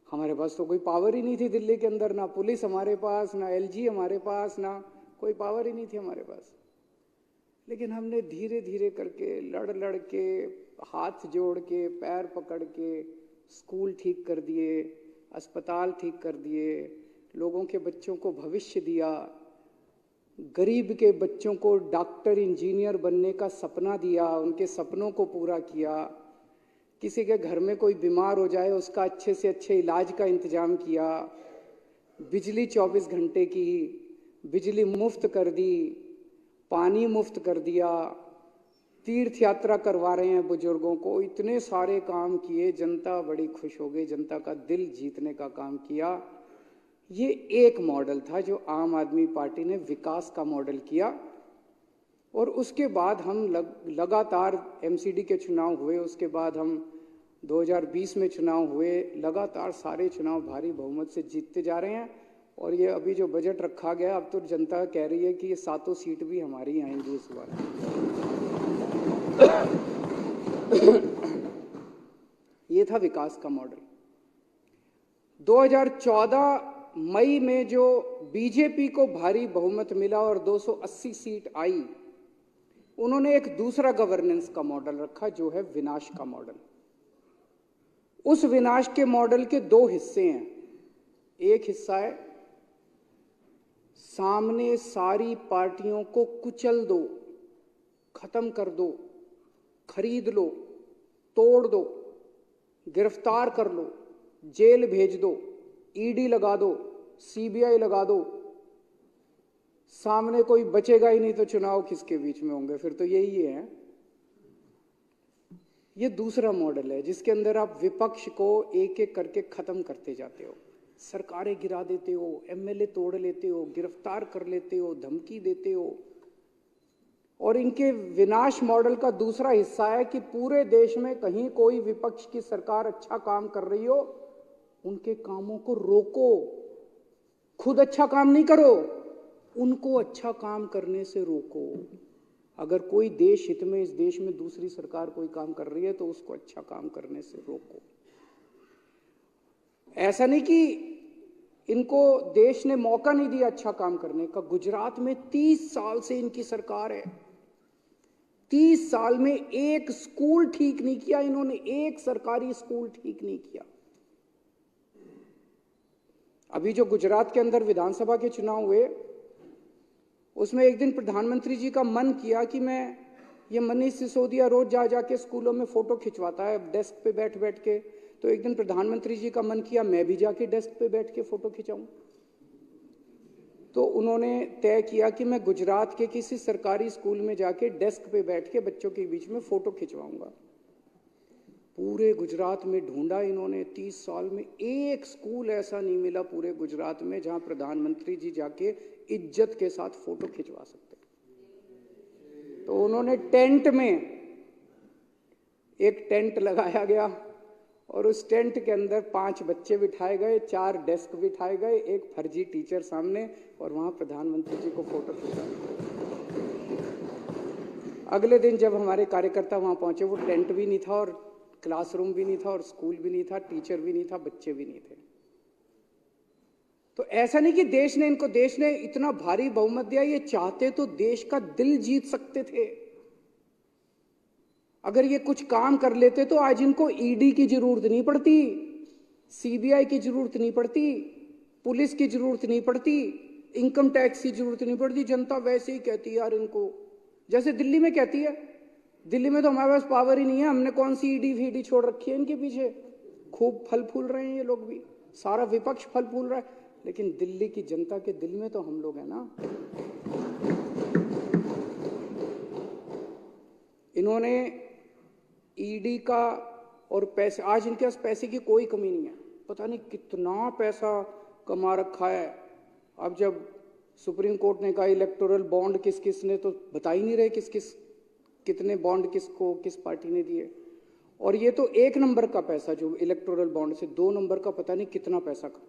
हमारे पास तो कोई पावर ही नहीं थी दिल्ली के अंदर, ना पुलिस हमारे पास, ना एलजी हमारे पास, ना कोई पावर ही नहीं थी हमारे पास। लेकिन हमने धीरे धीरे करके, लड़ लड़ के, हाथ जोड़ के, पैर पकड़ के स्कूल ठीक कर दिए, अस्पताल ठीक कर दिए, लोगों के बच्चों को भविष्य दिया, गरीब के बच्चों को डॉक्टर इंजीनियर बनने का सपना दिया, उनके सपनों को पूरा किया। किसी के घर में कोई बीमार हो जाए उसका अच्छे से अच्छे इलाज का इंतजाम किया। बिजली 24 घंटे की, बिजली मुफ्त कर दी, पानी मुफ्त कर दिया, तीर्थ यात्रा करवा रहे हैं बुजुर्गों को। इतने सारे काम किए, जनता बड़ी खुश हो गई, जनता का दिल जीतने का काम किया। ये एक मॉडल था जो आम आदमी पार्टी ने विकास का मॉडल किया। और उसके बाद हम लगातार एमसीडी के चुनाव हुए, उसके बाद हम 2020 में चुनाव हुए, लगातार सारे चुनाव भारी बहुमत से जीतते जा रहे हैं। और ये अभी जो बजट रखा गया, अब तो जनता कह रही है कि ये 7 सीट भी हमारी आएंगी इस बार। ये था विकास का मॉडल। 2014 मई में जो बीजेपी को भारी बहुमत मिला और 280 सीट आई, उन्होंने एक दूसरा गवर्नेंस का मॉडल रखा जो है विनाश का मॉडल। उस विनाश के मॉडल के 2 हिस्से हैं। एक हिस्सा है सामने सारी पार्टियों को कुचल दो, खत्म कर दो, खरीद लो, तोड़ दो, गिरफ्तार कर लो, जेल भेज दो, ईडी लगा दो, सीबीआई लगा दो, सामने कोई बचेगा ही नहीं तो चुनाव किसके बीच में होंगे, फिर तो यही है। ये दूसरा मॉडल है जिसके अंदर आप विपक्ष को एक एक करके खत्म करते जाते हो, सरकारें गिरा देते हो, एमएलए तोड़ लेते हो, गिरफ्तार कर लेते हो, धमकी देते हो। और इनके विनाश मॉडल का दूसरा हिस्सा है कि पूरे देश में कहीं कोई विपक्ष की सरकार अच्छा काम कर रही हो, उनके कामों को रोको, खुद अच्छा काम नहीं करो, उनको अच्छा काम करने से रोको। अगर कोई देश हित में इस देश में दूसरी सरकार कोई काम कर रही है तो उसको अच्छा काम करने से रोको। ऐसा नहीं कि इनको देश ने मौका नहीं दिया अच्छा काम करने का। गुजरात में 30 साल से इनकी सरकार है, 30 साल में एक स्कूल ठीक नहीं किया इन्होंने, एक सरकारी स्कूल ठीक नहीं किया। अभी जो गुजरात के अंदर विधानसभा के चुनाव हुए, उसमें एक दिन प्रधानमंत्री जी का मन किया कि ये मनीष सिसोदिया रोज जा जाके स्कूलों में फोटो खिंचवाता है डेस्क पे बैठ बैठ के, तो एक दिन प्रधानमंत्री जी का मन किया मैं भी जाके डेस्क पे बैठ के फोटो खिंचाऊं। तो उन्होंने तय किया कि मैं गुजरात के किसी सरकारी स्कूल में जाके डेस्क पे बैठ के बच्चों के बीच में फोटो खिंचवाऊंगा। पूरे गुजरात में ढूंढा इन्होंने, 30 साल में एक स्कूल ऐसा नहीं मिला पूरे गुजरात में जहां प्रधानमंत्री जी जाके इज्जत के साथ फोटो खिंचवा सकते। तो उन्होंने टेंट में एक टेंट लगाया गया और उस टेंट के अंदर 5 बच्चे बिठाए गए, 4 डेस्क बिठाए गए, एक फर्जी टीचर सामने, और वहां प्रधानमंत्री जी को फोटो खिंचाया। अगले दिन जब हमारे कार्यकर्ता वहां पहुंचे, वो टेंट भी नहीं था और क्लासरूम भी नहीं था और स्कूल भी नहीं था, टीचर भी नहीं था, बच्चे भी नहीं थे। तो ऐसा नहीं कि देश ने इतना भारी बहुमत दिया, ये चाहते तो देश का दिल जीत सकते थे। अगर ये कुछ काम कर लेते तो आज इनको ईडी की जरूरत नहीं पड़ती, सीबीआई की जरूरत नहीं पड़ती, पुलिस की जरूरत नहीं पड़ती, इनकम टैक्स की जरूरत नहीं पड़ती। जनता वैसे ही कहती है यार इनको, जैसे दिल्ली में कहती है। दिल्ली में तो हमारे पास पावर ही नहीं है, हमने कौन सी ईडी फीडी छोड़ रखी है इनके पीछे। खूब फल फूल रहे हैं ये लोग भी, सारा विपक्ष फल फूल रहा है, लेकिन दिल्ली की जनता के दिल में तो हम लोग हैं ना। इन्होंने ईडी का और पैसे, आज इनके पास पैसे की कोई कमी नहीं है, पता नहीं कितना पैसा कमा रखा है। अब जब सुप्रीम कोर्ट ने कहा इलेक्टोरल बॉन्ड किस किस ने, तो बता ही नहीं रहे कितने बॉन्ड किसको किस पार्टी ने दिए। और ये तो 1 नंबर का पैसा जो इलेक्टोरल बॉन्ड से, 2 नंबर का पता नहीं कितना पैसा का।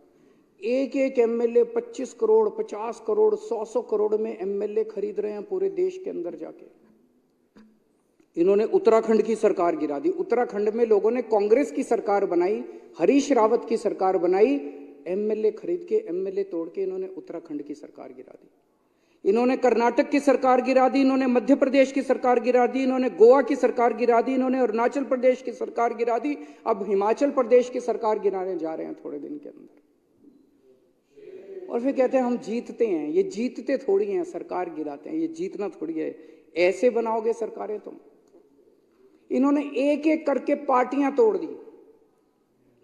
एक एमएलए 25 करोड़ 50 करोड़ 100 करोड़ में एमएलए खरीद रहे हैं पूरे देश के अंदर जाके। इन्होंने उत्तराखंड की सरकार गिरा दी। उत्तराखंड में लोगों ने कांग्रेस की सरकार बनाई, हरीश रावत की सरकार बनाई, एमएलए खरीद के, एमएलए तोड़ के इन्होंने उत्तराखंड की सरकार गिरा दी। इन्होंने कर्नाटक की सरकार गिरा दी, इन्होंने मध्य प्रदेश की सरकार गिरा दी, इन्होंने गोवा की सरकार गिरा दी, इन्होंने अरुणाचल प्रदेश की सरकार गिरा दी, अब हिमाचल प्रदेश की सरकार गिराने जा रहे हैं थोड़े दिन के अंदर। और फिर कहते हैं हम जीतते हैं। ये जीतते थोड़ी हैं, सरकार गिराते हैं, ये जीतना थोड़ी है। ऐसे बनाओगे सरकारें तुम? इन्होंने एक एक करके पार्टियां तोड़ दी।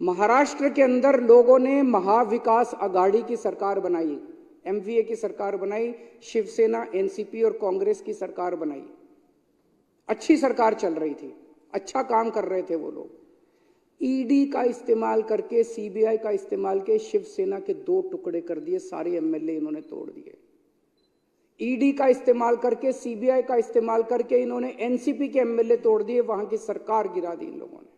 महाराष्ट्र के अंदर लोगों ने महाविकास आघाड़ी की सरकार बनाई, एमवीए की सरकार बनाई, शिवसेना, एनसीपी और कांग्रेस की सरकार बनाई। अच्छी सरकार चल रही थी, अच्छा काम कर रहे थे वो लोग। ईडी का इस्तेमाल करके, सीबीआई का इस्तेमाल के शिवसेना के 2 टुकड़े कर दिए, सारे एमएलए इन्होंने तोड़ दिए। ईडी का इस्तेमाल करके, सीबीआई का इस्तेमाल करके इन्होंने एनसीपी के एमएलए तोड़ दिए, वहां की सरकार गिरा दी इन लोगों ने।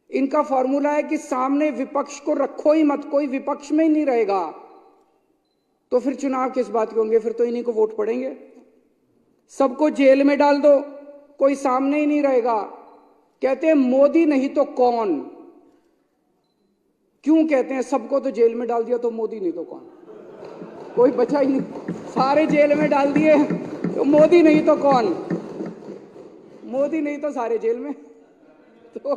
इनका फॉर्मूला है कि सामने विपक्ष को रखो ही मत, कोई विपक्ष में ही नहीं रहेगा तो फिर चुनाव किस बात के होंगे? फिर तो इन्हीं को वोट पड़ेंगे। सबको जेल में डाल दो, कोई सामने ही नहीं रहेगा। कहते हैं मोदी नहीं तो कौन। क्यों कहते हैं? सबको तो जेल में डाल दिया तो मोदी नहीं तो कौन, कोई बचा ही नहीं। सारे जेल में डाल दिए तो मोदी नहीं तो कौन, मोदी नहीं तो सारे जेल में। तो